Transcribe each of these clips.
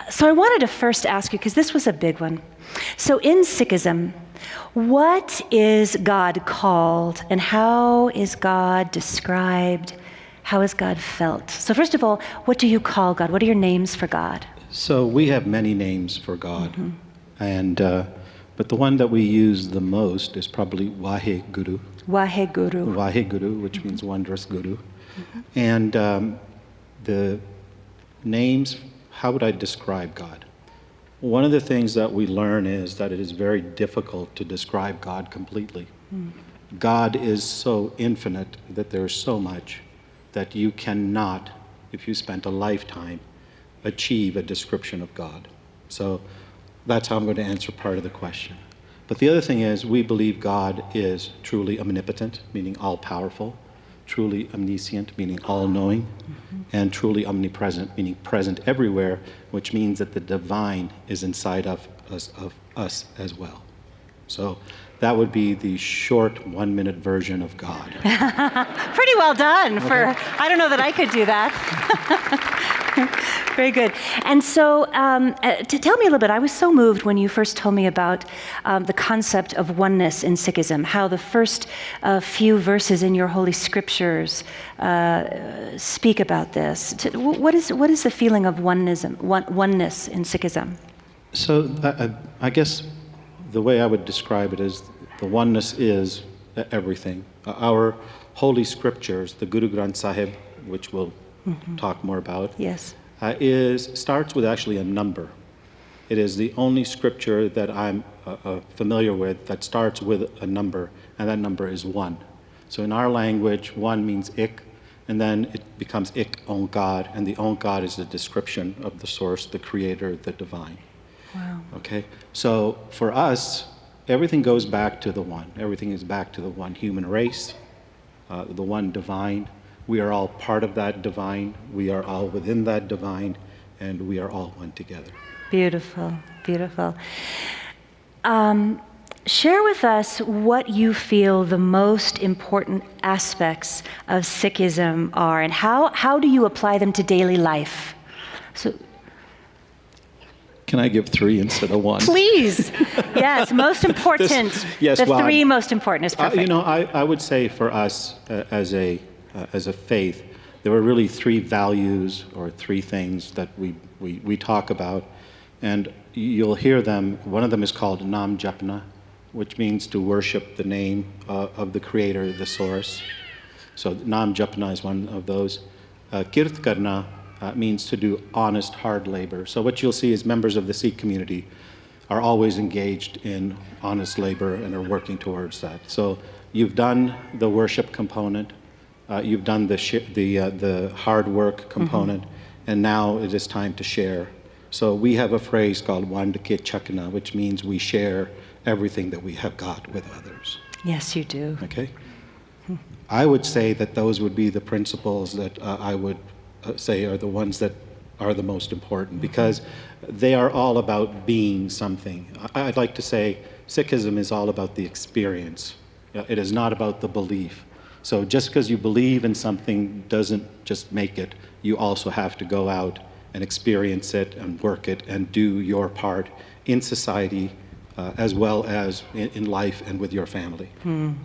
So I wanted to first ask you, because this was a big one. So in Sikhism, what is God called, and how is God described? How is God felt? So first of all, what do you call God? What are your names for God? So we have many names for God, and but the one that we use the most is probably Waheguru. Waheguru. Waheguru, which means wondrous Guru. And the names, how would I describe God? One of the things that we learn is that it is very difficult to describe God completely. God is so infinite that there is so much that you cannot, if you spent a lifetime, achieve a description of God. So that's how I'm going to answer part of the question. But the other thing is, we believe God is truly omnipotent, meaning all-powerful, truly omniscient, meaning all-knowing, and truly omnipresent, meaning present everywhere, which means that the divine is inside of us as well. So that would be the short 1-minute version of God. Pretty well done. I don't know that I could do that. Very good. And so to tell me a little bit, I was so moved when you first told me about the concept of oneness in Sikhism, how the first few verses in your holy scriptures speak about this. What is the feeling of oneness in Sikhism? So I guess the way I would describe it is the oneness is everything. Our holy scriptures, the Guru Granth Sahib, which we'll talk more about, yes, starts with actually a number. It is the only scripture that I'm familiar with that starts with a number, and that number is 1. So in our language, 1 means ik, and then it becomes ik Onkar, and the Onkar is the description of the source, the creator, the divine. Wow. Okay, so for us, everything goes back to the one. Everything is back to the one human race, the one divine. We are all part of that divine. We are all within that divine, and we are all one together. Beautiful, beautiful. Share with us what you feel the most important aspects of Sikhism are, and how do you apply them to daily life? So, can I give 3 instead of 1? Please. Yes, most important. Yes, the 3 most important is perfect. I would say for us as a faith, there were really 3 values or 3 things that we talk about, and you'll hear them. One of them is called Nam Japna, which means to worship the name of the creator, the source. So Nam Japna is one of those. Kirt Karna means to do honest, hard labor. So what you'll see is members of the Sikh community are always engaged in honest labor and are working towards that. So you've done the worship component, you've done the hard work component, and now it is time to share. So we have a phrase called Wandake Chakna, which means we share everything that we have got with others. Yes, you do. Okay? I would say that those would be the principles that I would say are the ones that are the most important, because they are all about being something. I'd like to say Sikhism is all about the experience. It is not about the belief. So just because you believe in something doesn't just make it. You also have to go out and experience it and work it and do your part in society as well as in life and with your family.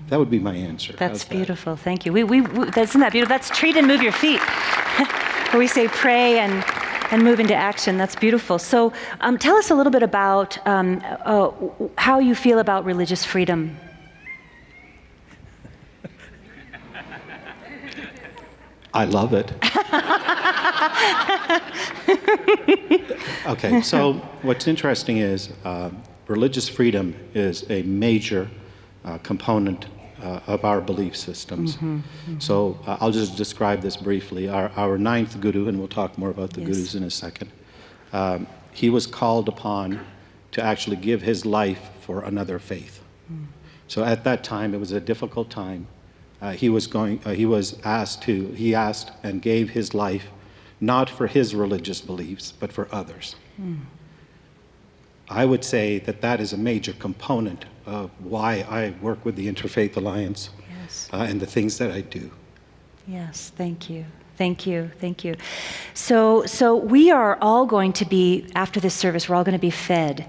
That would be my answer. That's beautiful. Thank you. Isn't that beautiful? That's treat and move your feet. Where we say pray and move into action. That's beautiful. So tell us a little bit about how you feel about religious freedom. I love it. Okay, so what's interesting is religious freedom is a major component of our belief systems. So I'll just describe this briefly. Our 9th Guru, and we'll talk more about the Gurus in a second, he was called upon to actually give his life for another faith. So at that time, it was a difficult time. He asked and gave his life not for his religious beliefs, but for others. I would say that is a major component of why I work with the Interfaith Alliance and the things that I do. Yes, thank you. Thank you. Thank you. So we are all going to be, after this service, we're all going to be fed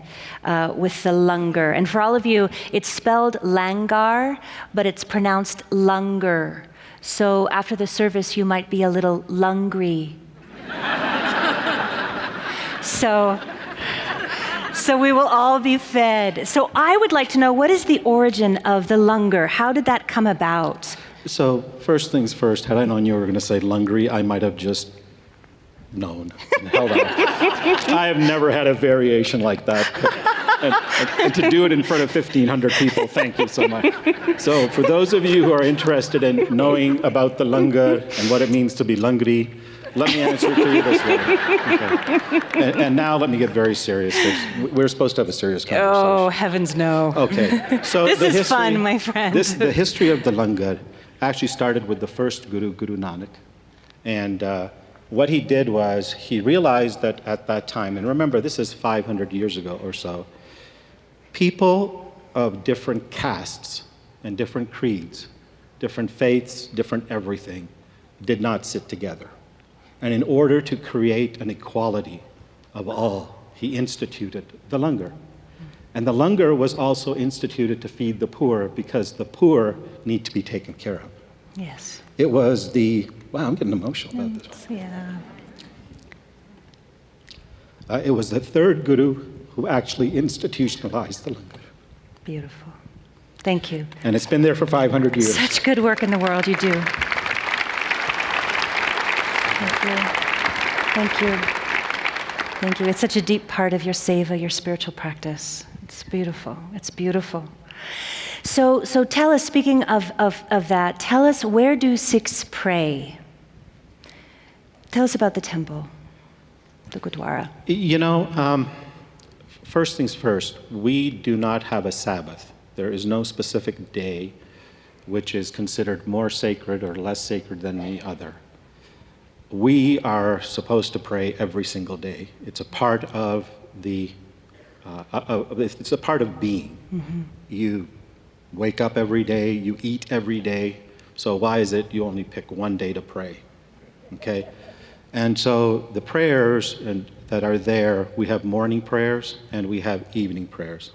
with the langar. And for all of you, it's spelled langar, but it's pronounced langar. So after the service, you might be a little lungry. So we will all be fed. So I would like to know, what is the origin of the langar? How did that come about? So first things first, had I known you were going to say lungry, I might have just known and held out. I have never had a variation like that. And to do it in front of 1,500 people, thank you so much. So for those of you who are interested in knowing about the langar and what it means to be lungri, let me answer it to you this way. Okay. And now let me get very serious, because we're supposed to have a serious conversation. Oh, heavens no. Okay. So this is fun, my friend. The history of the langar actually started with the first Guru, Guru Nanak. And what he did was he realized that at that time, and remember this is 500 years ago or so, people of different castes and different creeds, different faiths, different everything, did not sit together. And in order to create an equality of all, he instituted the langar. And the langar was also instituted to feed the poor, because the poor need to be taken care of. Yes. It was wow, I'm getting emotional about this. Yeah. It was the third guru who actually institutionalized the langar. Beautiful. Thank you. And it's been there for 500 years. Such good work in the world you do. Thank you. Thank you. Thank you. It's such a deep part of your seva, your spiritual practice. It's beautiful. It's beautiful. So tell us, speaking of that, tell us, where do Sikhs pray? Tell us about the temple, the Gurdwara. You know, first things first, we do not have a Sabbath. There is no specific day which is considered more sacred or less sacred than the other. We are supposed to pray every single day. It's a part of it's a part of being. Mm-hmm. You wake up every day, you eat every day, so why is it you only pick one day to pray? Okay? And so the prayers that are there, we have morning prayers and we have evening prayers.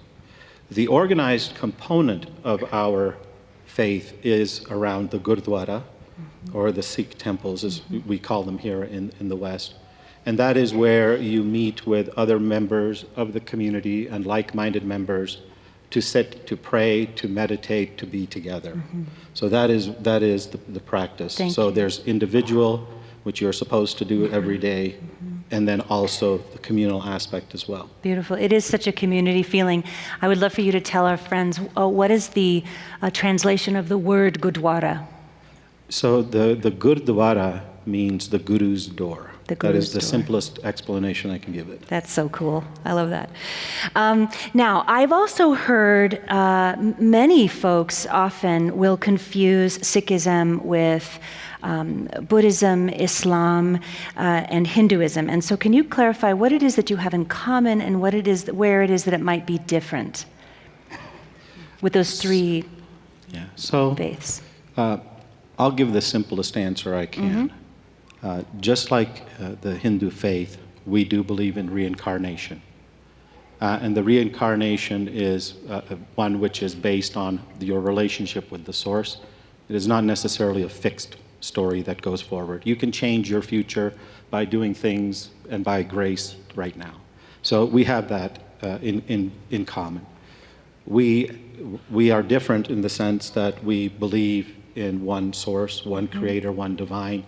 The organized component of our faith is around the Gurdwara, or the Sikh temples, as we call them here in the West. And that is where you meet with other members of the community and like-minded members to sit, to pray, to meditate, to be together. Mm-hmm. So that is the practice. So there's individual, which you're supposed to do every day, and then also the communal aspect as well. Beautiful. It is such a community feeling. I would love for you to tell our friends, what is the translation of the word Gurdwara? So the Gurdwara means the Guru's door. That is the simplest explanation I can give it. That's so cool. I love that. Now, I've also heard many folks often will confuse Sikhism with Buddhism, Islam, and Hinduism. And so can you clarify what it is that you have in common and what it is, where it is that it might be different with those three faiths? I'll give the simplest answer I can. Just like the Hindu faith, we do believe in reincarnation. And the reincarnation is one which is based on your relationship with the source. It is not necessarily a fixed story that goes forward. You can change your future by doing things and by grace right now. So we have that in common. We are different in the sense that we believe in one source, one creator, one divine.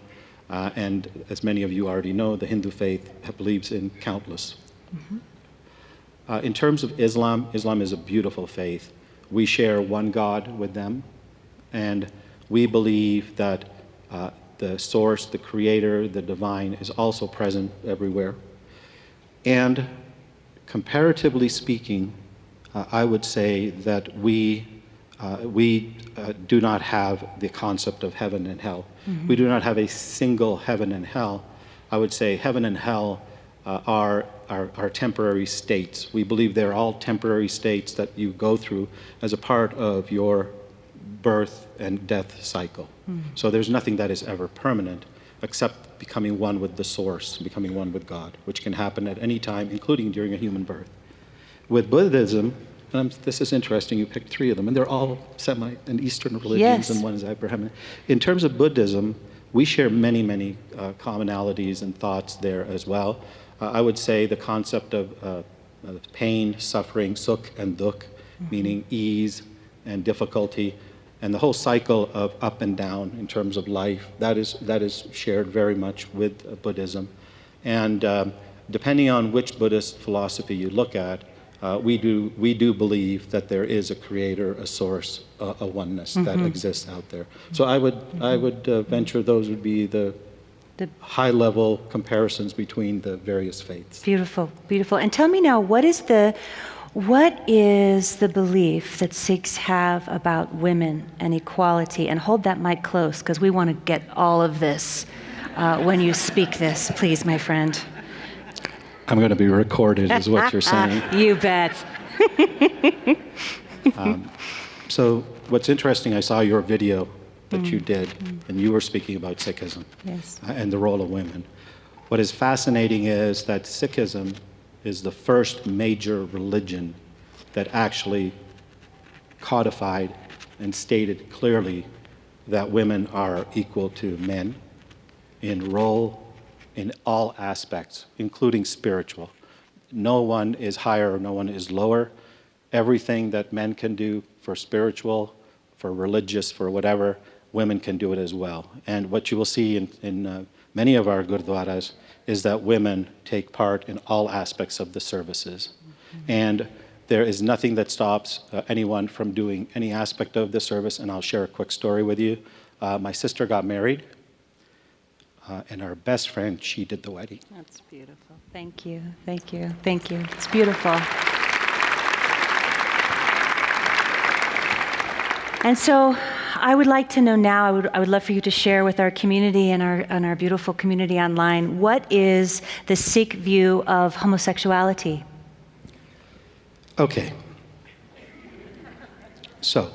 And as many of you already know, the Hindu faith believes in countless. In terms of Islam, Islam is a beautiful faith. We share one God with them, and we believe that the source, the creator, the divine is also present everywhere. And comparatively speaking, I would say that we do not have the concept of heaven and hell. We do not have a single heaven and hell. I would say heaven and hell are temporary states. We believe they're all temporary states that you go through as a part of your birth and death cycle. So there's nothing that is ever permanent. except becoming one with the source, becoming one with God, which can happen at any time, including during a human birth. With Buddhism, this is interesting, you picked 3 of them, and they're all Semite and Eastern religions, Yes. and one is Abrahamic. In terms of Buddhism, we share many, many commonalities and thoughts there as well. I would say the concept of pain, suffering, sukh and dukh, meaning ease and difficulty, and the whole cycle of up and down in terms of life, that is shared very much with Buddhism. And depending on which Buddhist philosophy you look at, we do believe that there is a creator, a source, a oneness that exists out there. So I would venture those would be the high-level comparisons between the various faiths. Beautiful, beautiful. And tell me now, what is the belief that Sikhs have about women and equality? And hold that mic close, because we want to get all of this when you speak this, please, my friend. I'm going to be recorded, is what you're saying. You bet. So what's interesting, I saw your video that you did, and you were speaking about Sikhism and the role of women. What is fascinating is that Sikhism is the first major religion that actually codified and stated clearly that women are equal to men in role, in all aspects, including spiritual. No one is higher, no one is lower. Everything that men can do for spiritual, for religious, for whatever, women can do it as well. And what you will see in many of our gurdwaras is that women take part in all aspects of the services. And there is nothing that stops anyone from doing any aspect of the service. And I'll share a quick story with you. My sister got married, and our best friend, she did the wedding. That's beautiful. Thank you, thank you, thank you. It's beautiful. And so I would like to know now, I would love for you to share with our community and our beautiful community online, what is the Sikh view of homosexuality? Okay. So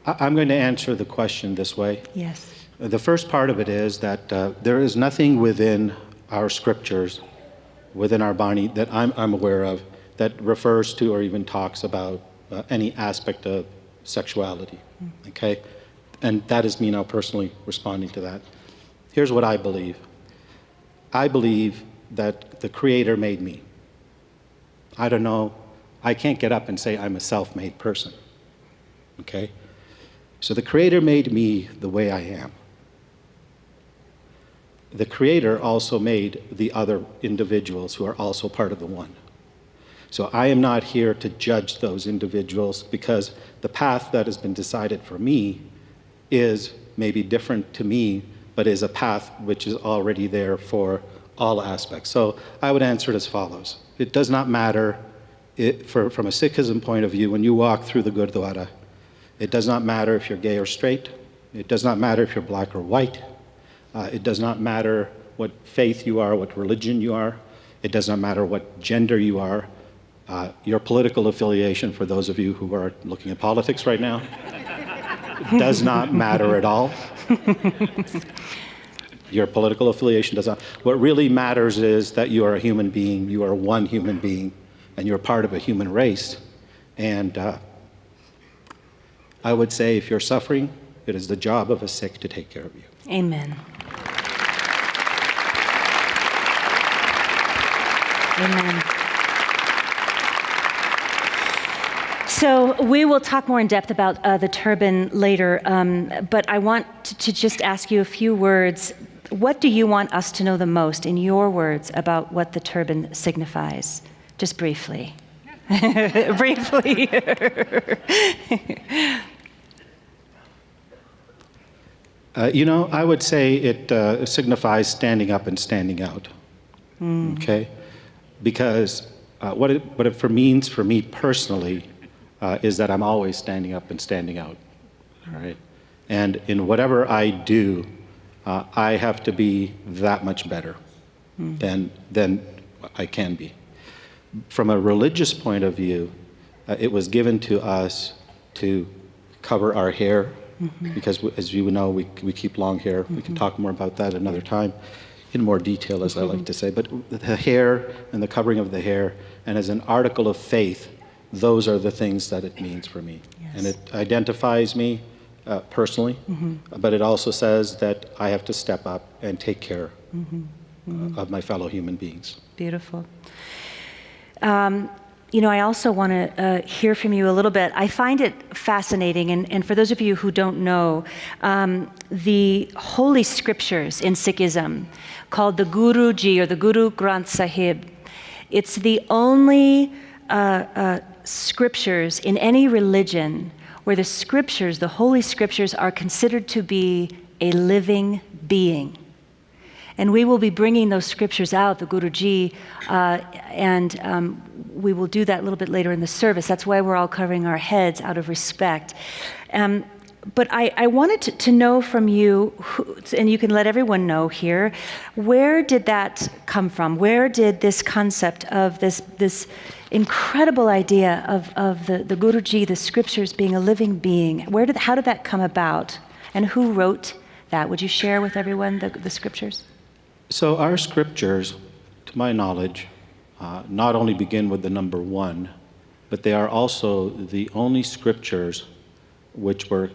I'm going to answer the question this way. Yes. The first part of it is that there is nothing within our scriptures, within our Bani, that I'm aware of that refers to or even talks about any aspect of sexuality, okay? And that is me now personally responding to that. Here's what I believe. I believe that the Creator made me. I don't know, I can't get up and say I'm a self-made person, okay? So the Creator made me the way I am. The Creator also made the other individuals who are also part of the one. So I am not here to judge those individuals because the path that has been decided for me is maybe different to me, but is a path which is already there for all aspects. So I would answer it as follows. It does not matter, from a Sikhism point of view, when you walk through the Gurdwara, it does not matter if you're gay or straight. It does not matter if you're black or white. It does not matter what faith you are, what religion you are. It does not matter what gender you are. Your political affiliation, for those of you who are looking at politics right now, does not matter at all. Your political affiliation does not. What really matters is that you are a human being, you are one human being, and you're part of a human race. And I would say if you're suffering, it is the job of a Sikh to take care of you. Amen. Amen. So we will talk more in depth about the turban later, but I want to just ask you a few words. What do you want us to know the most, in your words, about what the turban signifies? Just briefly. Briefly. I would say it signifies standing up and standing out, okay? Because what it means for me personally is that I'm always standing up and standing out, all right? And in whatever I do, I have to be that much better than I can be. From a religious point of view, it was given to us to cover our hair because as you know, we keep long hair. We can talk more about that another time in more detail, as I like to say. But the hair and the covering of the hair, and as an article of faith, those are the things that it means for me. Yes. And it identifies me personally, but it also says that I have to step up and take care of my fellow human beings. Beautiful. I also want to hear from you a little bit. I find it fascinating, and for those of you who don't know, the holy scriptures in Sikhism, called the Guruji or the Guru Granth Sahib, it's the only scriptures in any religion where the scriptures, the holy scriptures, are considered to be a living being. And we will be bringing those scriptures out, the Guruji, and we will do that a little bit later in the service. That's why we're all covering our heads out of respect. But I wanted to know from you, and you can let everyone know here, where did that come from? Where did this concept of this incredible idea of the Guruji, the scriptures being a living being, how did that come about? And who wrote that? Would you share with everyone the scriptures? So our scriptures, to my knowledge, not only begin with the number 1, but they are also the only scriptures which were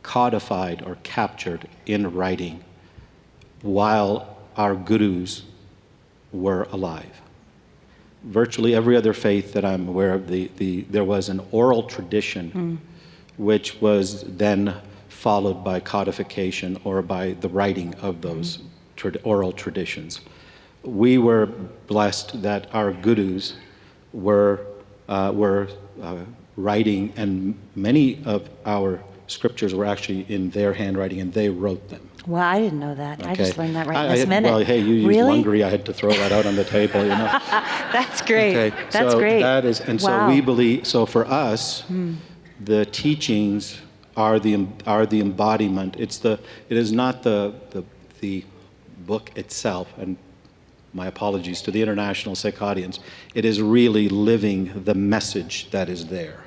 codified or captured in writing while our gurus were alive. Virtually every other faith that I'm aware of, there was an oral tradition which was then followed by codification or by the writing of those oral traditions. We were blessed that our gurus were writing, and many of our scriptures were actually in their handwriting, and they wrote them. Well, I didn't know that. Okay. I just learned that right this minute. Well, hey, you used Really? Lungery. I had to throw that out on the table, you know. That's great. Okay, That's so great. that is, and Wow. so we believe. So for us, the teachings are the embodiment. It is not the book itself. And my apologies to the international Sikh audience. It is really living the message that is there.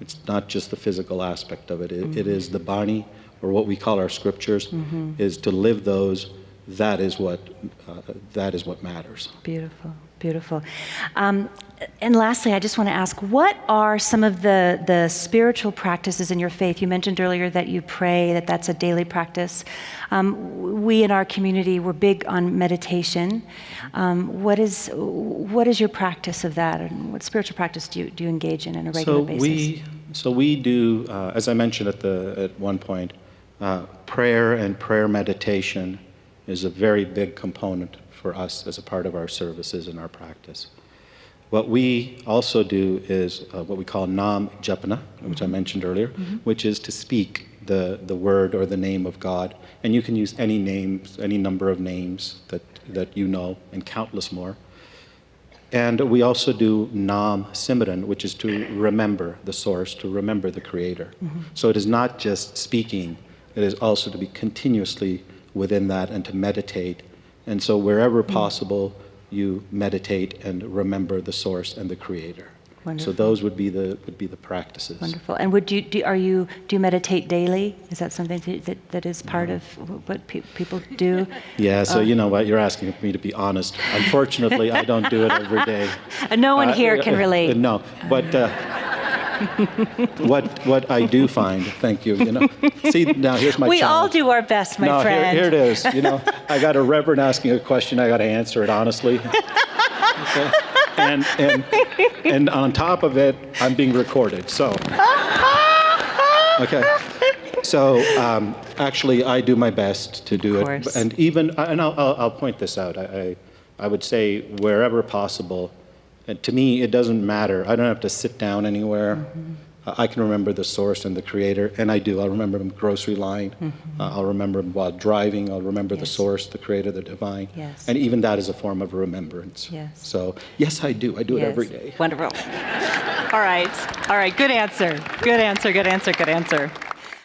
It's not just the physical aspect of it. It is the Bani, or what we call our scriptures, is to live those. That is what matters. Beautiful, beautiful. And lastly, I just want to ask, what are some of the spiritual practices in your faith? You mentioned earlier that you pray, that's a daily practice. We in our community, we're big on meditation. What is your practice of that, and what spiritual practice do you engage in a regular basis? So we do, as I mentioned at one point, prayer and prayer meditation is a very big component for us as a part of our services and our practice. What we also do is what we call Nam Japana, which I mentioned earlier, which is to speak the word or the name of God. And you can use any names, any number of names that you know, and countless more. And we also do Nam Simran, which is to remember the source, to remember the Creator. So it is not just speaking, it is also to be continuously within that and to meditate. And so wherever possible, you meditate and remember the source and the Creator. Wonderful. So those would be the practices. Wonderful. And do you meditate daily? Is that something that is part of what people do? Yeah. So you know what, you're asking me to be honest. Unfortunately, I don't do it every day. No one here can relate. No, but what I do find, thank you. You know, see now here's my. We all challenge. do our best, my friend. Here it is. You know, I got a reverend asking a question. I got to answer it honestly. Okay. And on top of it, I'm being recorded. So, okay. So actually, I do my best to do it, and I'll point this out. I would say wherever possible. And to me, it doesn't matter. I don't have to sit down anywhere. I can remember the source and the Creator, and I do. I'll remember them grocery line. I'll remember them while driving. I'll remember the source, the Creator, the divine. Yes. And even that is a form of remembrance. Yes. So, yes, I do. I do it every day. Wonderful. All right. Good answer. Good answer.